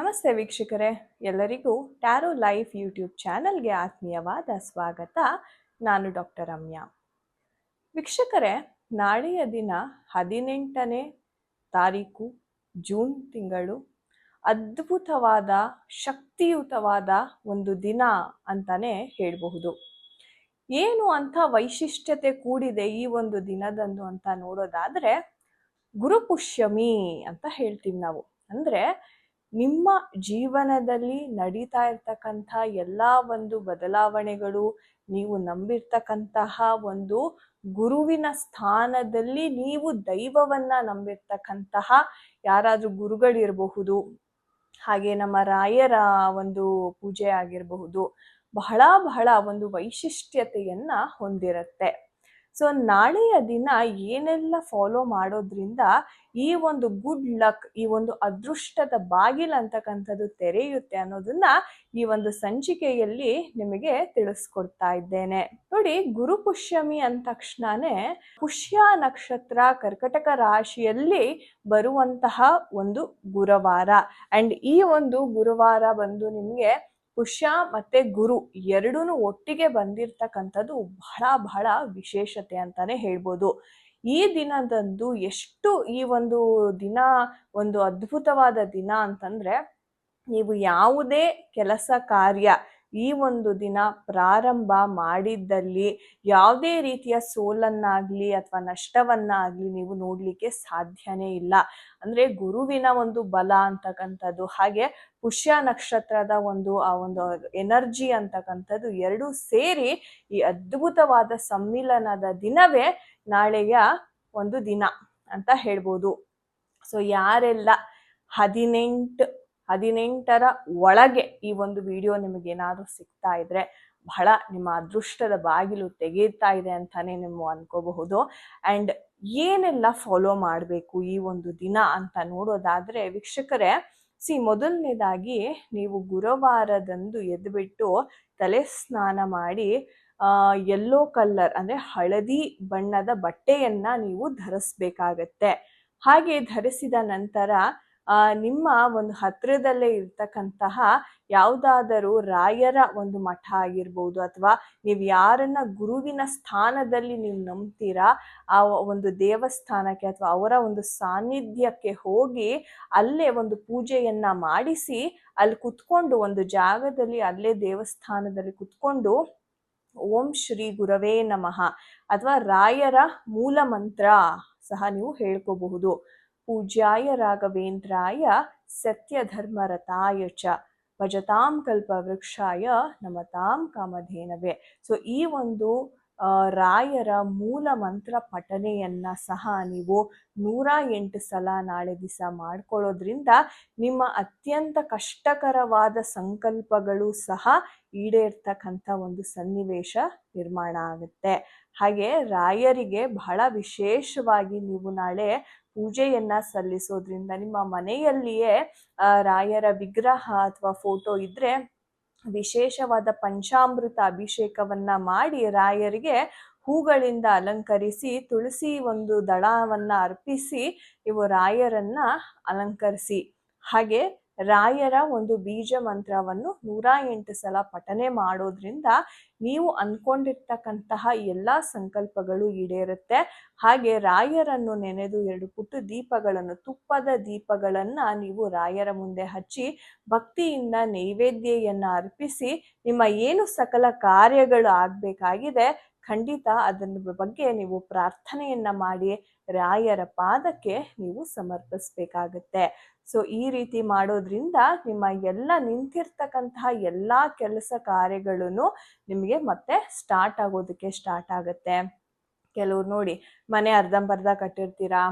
ನಮಸ್ತೆ ವೀಕ್ಷಕರೇ, ಎಲ್ಲರಿಗೂ ಟ್ಯಾರೋ ಲೈಫ್ ಯೂಟ್ಯೂಬ್ ಚಾನಲ್ಗೆ ಆತ್ಮೀಯವಾದ ಸ್ವಾಗತ. ನಾನು ಡಾಕ್ಟರ್ ರಮ್ಯಾ. ವೀಕ್ಷಕರೇ, ನಾಳೆಯ ದಿನ 18ನೇ ತಾರೀಕು ಜೂನ್ ತಿಂಗಳು ಅದ್ಭುತವಾದ ಶಕ್ತಿಯುತವಾದ ಒಂದು ದಿನ ಅಂತಾನೆ ಹೇಳಬಹುದು. ಏನು ಅಂತ ವೈಶಿಷ್ಟ್ಯತೆ ಕೂಡಿದೆ ಈ ಒಂದು ದಿನದಂದು ಅಂತ ನೋಡೋದಾದ್ರೆ, ಗುರುಪುಷ್ಯಮಿ ಅಂತ ಹೇಳ್ತೀವಿ ನಾವು. ಅಂದ್ರೆ ನಿಮ್ಮ ಜೀವನದಲ್ಲಿ ನಡೀತಾ ಇರ್ತಕ್ಕಂಥ ಎಲ್ಲ ಒಂದು ಬದಲಾವಣೆಗಳು, ನೀವು ನಂಬಿರ್ತಕ್ಕಂತಹ ಒಂದು ಗುರುವಿನ ಸ್ಥಾನದಲ್ಲಿ ನೀವು ದೈವವನ್ನ ನಂಬಿರ್ತಕ್ಕಂತಹ ಯಾರಾದ್ರೂ ಗುರುಗಳಿರಬಹುದು, ಹಾಗೆ ನಮ್ಮ ರಾಯರ ಒಂದು ಪೂಜೆ ಆಗಿರಬಹುದು, ಬಹಳ ಬಹಳ ಒಂದು ವೈಶಿಷ್ಟ್ಯತೆಯನ್ನ ಹೊಂದಿರುತ್ತೆ. ಸೊ ನಾಳೆಯ ದಿನ ಏನೆಲ್ಲ ಫಾಲೋ ಮಾಡೋದ್ರಿಂದ ಈ ಒಂದು ಗುಡ್ ಲಕ್, ಈ ಒಂದು ಅದೃಷ್ಟದ ಬಾಗಿಲು ಅಂತಕ್ಕಂಥದ್ದು ತೆರೆಯುತ್ತೆ ಅನ್ನೋದನ್ನ ಈ ಒಂದು ಸಂಚಿಕೆಯಲ್ಲಿ ನಿಮಗೆ ತಿಳಿಸ್ಕೊಡ್ತಾ ಇದ್ದೇನೆ. ನೋಡಿ, ಗುರುಪುಷ್ಯಮಿ ಅಂದ ತಕ್ಷಣನೇ ಪುಷ್ಯ ನಕ್ಷತ್ರ ಕರ್ಕಟಕ ರಾಶಿಯಲ್ಲಿ ಬರುವಂತಹ ಒಂದು ಗುರುವಾರ. ಅಂಡ್ ಈ ಒಂದು ಗುರುವಾರ ಬಂದು ನಿಮಗೆ ಪುಷ್ಯ ಮತ್ತೆ ಗುರು ಎರಡೂ ಒಟ್ಟಿಗೆ ಬಂದಿರ್ತಕ್ಕಂಥದ್ದು ಬಹಳ ಬಹಳ ವಿಶೇಷತೆ ಅಂತಾನೆ ಹೇಳ್ಬೋದು. ಈ ದಿನದಂದು ಎಷ್ಟು ಈ ಒಂದು ದಿನ ಒಂದು ಅದ್ಭುತವಾದ ದಿನ ಅಂತಂದ್ರೆ, ನೀವು ಯಾವುದೇ ಕೆಲಸ ಕಾರ್ಯ ಈ ಒಂದು ದಿನ ಪ್ರಾರಂಭ ಮಾಡಿದ್ದಲ್ಲಿ ಯಾವುದೇ ರೀತಿಯ ಸೋಲನ್ನಾಗ್ಲಿ ಅಥವಾ ನಷ್ಟವನ್ನಾಗ್ಲಿ ನೀವು ನೋಡ್ಲಿಕ್ಕೆ ಸಾಧ್ಯನೇ ಇಲ್ಲ. ಅಂದ್ರೆ ಗುರುವಿನ ಒಂದು ಬಲ ಅಂತಕ್ಕಂಥದ್ದು, ಹಾಗೆ ಪುಷ್ಯ ನಕ್ಷತ್ರದ ಆ ಒಂದು ಎನರ್ಜಿ ಅಂತಕ್ಕಂಥದ್ದು ಎರಡೂ ಸೇರಿ ಈ ಅದ್ಭುತವಾದ ಸಮ್ಮಿಲನದ ದಿನವೇ ನಾಳೆಯ ಒಂದು ದಿನ ಅಂತ ಹೇಳ್ಬೋದು. ಸೊ ಯಾರೆಲ್ಲ 18ರ ಒಳಗೆ ಈ ಒಂದು ವಿಡಿಯೋ ನಿಮಗೇನಾದ್ರೂ ಸಿಗ್ತಾ ಇದ್ರೆ ಬಹಳ ನಿಮ್ಮ ಅದೃಷ್ಟದ ಬಾಗಿಲು ತೆಗೀತಾ ಇದೆ ಅಂತಾನೆ ನೀವು ಅನ್ಕೋಬಹುದು. ಅಂಡ್ ಏನೆಲ್ಲ ಫಾಲೋ ಮಾಡಬೇಕು ಈ ಒಂದು ದಿನ ಅಂತ ನೋಡೋದಾದ್ರೆ ವೀಕ್ಷಕರೇ, ಮೊದಲನೇದಾಗಿ ನೀವು ಗುರುವಾರದಂದು ಎದ್ಬಿಟ್ಟು ತಲೆ ಸ್ನಾನ ಮಾಡಿ ಯೆಲ್ಲೋ ಕಲರ್ ಅಂದ್ರೆ ಹಳದಿ ಬಣ್ಣದ ಬಟ್ಟೆಯನ್ನ ನೀವು ಧರಿಸ್ಬೇಕಾಗತ್ತೆ. ಹಾಗೆ ಧರಿಸಿದ ನಂತರ ನಿಮ್ಮ ಒಂದು ಹತ್ರದಲ್ಲೇ ಇರ್ತಕ್ಕಂತಹ ಯಾವುದಾದರೂ ರಾಯರ ಒಂದು ಮಠ ಆಗಿರ್ಬೋದು, ಅಥವಾ ನೀವು ಯಾರನ್ನ ಗುರುವಿನ ಸ್ಥಾನದಲ್ಲಿ ನೀವು ನಂಬ್ತೀರಾ ಆ ಒಂದು ದೇವಸ್ಥಾನಕ್ಕೆ ಅಥವಾ ಅವರ ಒಂದು ಸಾನ್ನಿಧ್ಯಕ್ಕೆ ಹೋಗಿ ಅಲ್ಲೇ ಒಂದು ಪೂಜೆಯನ್ನ ಮಾಡಿಸಿ ಅಲ್ಲಿ ಕುತ್ಕೊಂಡು ಒಂದು ಜಾಗದಲ್ಲಿ ಅಲ್ಲೇ ದೇವಸ್ಥಾನದಲ್ಲಿ ಕುತ್ಕೊಂಡು ಓಂ ಶ್ರೀ ಗುರವೇ ನಮಃ ಅಥವಾ ರಾಯರ ಮೂಲ ಮಂತ್ರ ಸಹ ನೀವು ಹೇಳ್ಕೋಬಹುದು. ಪೂಜ್ಯಾಯ ರಾಘವೇಂದ್ರಾಯ ಸತ್ಯಧರ್ಮರತಾಯ ಚ ಭಜತಾಂ ಕಲ್ಪವೃಕ್ಷಾಯ ನಮತಾಂ ಕಾಮಧೇನವೇ. ಸೊ ಈ ಒಂದು ರಾಯರ ಮೂಲ ಮಂತ್ರ ಪಠನೆಯನ್ನ ಸಹ ನೀವು 108 ಸಲ ನಾಳೆ ದಿವಸ ಮಾಡ್ಕೊಳ್ಳೋದ್ರಿಂದ ನಿಮ್ಮ ಅತ್ಯಂತ ಕಷ್ಟಕರವಾದ ಸಂಕಲ್ಪಗಳು ಸಹ ಈಡೇರ್ತಕ್ಕಂಥ ಒಂದು ಸನ್ನಿವೇಶ ನಿರ್ಮಾಣ ಆಗುತ್ತೆ. ಹಾಗೆ ರಾಯರಿಗೆ ಬಹಳ ವಿಶೇಷವಾಗಿ ನೀವು ನಾಳೆ ಪೂಜೆಯನ್ನ ಸಲ್ಲಿಸೋದ್ರಿಂದ ನಿಮ್ಮ ಮನೆಯಲ್ಲಿಯೇ ರಾಯರ ವಿಗ್ರಹ ಅಥವಾ ಫೋಟೋ ಇದ್ರೆ ವಿಶೇಷವಾದ ಪಂಚಾಮೃತ ಅಭಿಷೇಕವನ್ನ ಮಾಡಿ ರಾಯರಿಗೆ ಹೂಗಳಿಂದ ಅಲಂಕರಿಸಿ ತುಳಸಿ ಒಂದು ದಳವನ್ನ ಅರ್ಪಿಸಿ ನೀವು ರಾಯರನ್ನ ಅಲಂಕರಿಸಿ. ಹಾಗೆ ರಾಯರ ಒಂದು ಬೀಜ ಮಂತ್ರವನ್ನು 108 ಸಲ ಪಠನೆ ಮಾಡೋದ್ರಿಂದ ನೀವು ಅನ್ಕೊಂಡಿರ್ತಕ್ಕಂತಹ ಎಲ್ಲ ಸಂಕಲ್ಪಗಳು ಈಡೇರುತ್ತೆ. ಹಾಗೆ ರಾಯರನ್ನು ನೆನೆದು 2 ಪುಟ್ಟ ದೀಪಗಳನ್ನು, ತುಪ್ಪದ ದೀಪಗಳನ್ನ ನೀವು ರಾಯರ ಮುಂದೆ ಹಚ್ಚಿ ಭಕ್ತಿಯಿಂದ ನೈವೇದ್ಯೆಯನ್ನ ಅರ್ಪಿಸಿ ನಿಮ್ಮ ಏನು ಸಕಲ ಕಾರ್ಯಗಳು ಆಗ್ಬೇಕಾಗಿದೆ ಖಂಡಿತ ಅದನ್ನ ಬಗ್ಗೆ ನೀವು ಪ್ರಾರ್ಥನೆಯನ್ನ ಮಾಡಿ ರಾಯರ ಪಾದಕ್ಕೆ ನೀವು ಸಮರ್ಪಿಸ್ಬೇಕಾಗತ್ತೆ. ಸೊ ಈ ರೀತಿ ಮಾಡೋದ್ರಿಂದ ನಿಮ್ಮ ಎಲ್ಲ ನಿಂತಿರ್ತಕ್ಕಂತಹ ಎಲ್ಲ ಕೆಲಸ ಕಾರ್ಯಗಳನ್ನು ನಿಮಗೆ ಮತ್ತೆ ಸ್ಟಾರ್ಟ್ ಆಗುತ್ತೆ. ಕೆಲವ್ರು ನೋಡಿ, ಮನೆ ಅರ್ಧಂಬರ್ಧ ಕಟ್ಟಿರ್ತೀರಾ,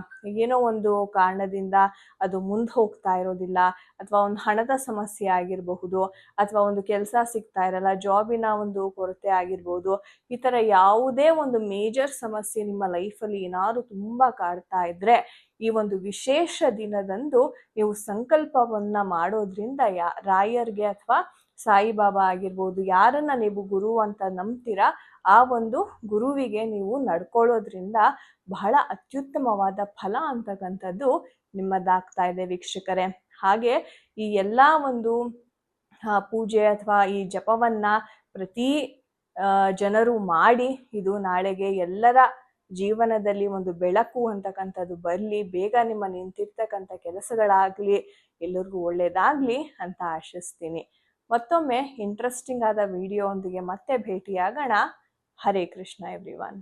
ಏನೋ ಒಂದು ಕಾರಣದಿಂದ ಅದು ಮುಂದೆ ಹೋಗ್ತಾ ಇರೋದಿಲ್ಲ, ಅಥವಾ ಒಂದು ಹಣದ ಸಮಸ್ಯೆ ಆಗಿರಬಹುದು, ಅಥವಾ ಒಂದು ಕೆಲಸ ಸಿಗ್ತಾ ಇರಲ್ಲ, ಜಾಬಿನ ಒಂದು ಕೊರತೆ ಆಗಿರ್ಬೋದು. ಈ ತರ ಯಾವುದೇ ಒಂದು ಮೇಜರ್ ಸಮಸ್ಯೆ ನಿಮ್ಮ ಲೈಫಲ್ಲಿ ಏನಾದ್ರು ತುಂಬಾ ಕಾಡ್ತಾ ಇದ್ರೆ ಈ ಒಂದು ವಿಶೇಷ ದಿನದಂದು ನೀವು ಸಂಕಲ್ಪವನ್ನ ಮಾಡೋದ್ರಿಂದ ರಾಯರ್ಗೆ ಅಥವಾ ಸಾಯಿಬಾಬಾ ಆಗಿರ್ಬೋದು, ಯಾರನ್ನ ನೀವು ಗುರು ಅಂತ ನಂಬ್ತೀರಾ ಆ ಒಂದು ಗುರುವಿಗೆ ನೀವು ನಡ್ಕೊಳ್ಳೋದ್ರಿಂದ ಬಹಳ ಅತ್ಯುತ್ತಮವಾದ ಫಲ ಅಂತಕ್ಕಂಥದ್ದು ನಿಮ್ಮದಾಗ್ತಾ ಇದೆ ವೀಕ್ಷಕರೇ. ಹಾಗೆ ಈ ಎಲ್ಲ ಒಂದು ಪೂಜೆ ಅಥವಾ ಈ ಜಪವನ್ನ ಪ್ರತಿ ಜನರು ಮಾಡಿ ಇದು ನಾಳೆಗೆ ಎಲ್ಲರ ಜೀವನದಲ್ಲಿ ಒಂದು ಬೆಳಕು ಅಂತಕ್ಕಂಥದ್ದು ಬರಲಿ, ಬೇಗ ನಿಮ್ಮ ನಿಂತಿರ್ತಕ್ಕಂಥ ಕೆಲಸಗಳಾಗ್ಲಿ ಎಲ್ಲರಿಗೂ ಒಳ್ಳೇದಾಗ್ಲಿ ಅಂತ ಆಶಿಸ್ತೀನಿ. ಮತ್ತೊಮ್ಮೆ ಇಂಟ್ರೆಸ್ಟಿಂಗ್ ಆದ ವಿಡಿಯೋ ಒಂದಿಗೆ ಮತ್ತೆ ಭೇಟಿಯಾಗೋಣ. ಹರೇ ಕೃಷ್ಣ ಎವ್ರಿವನ್.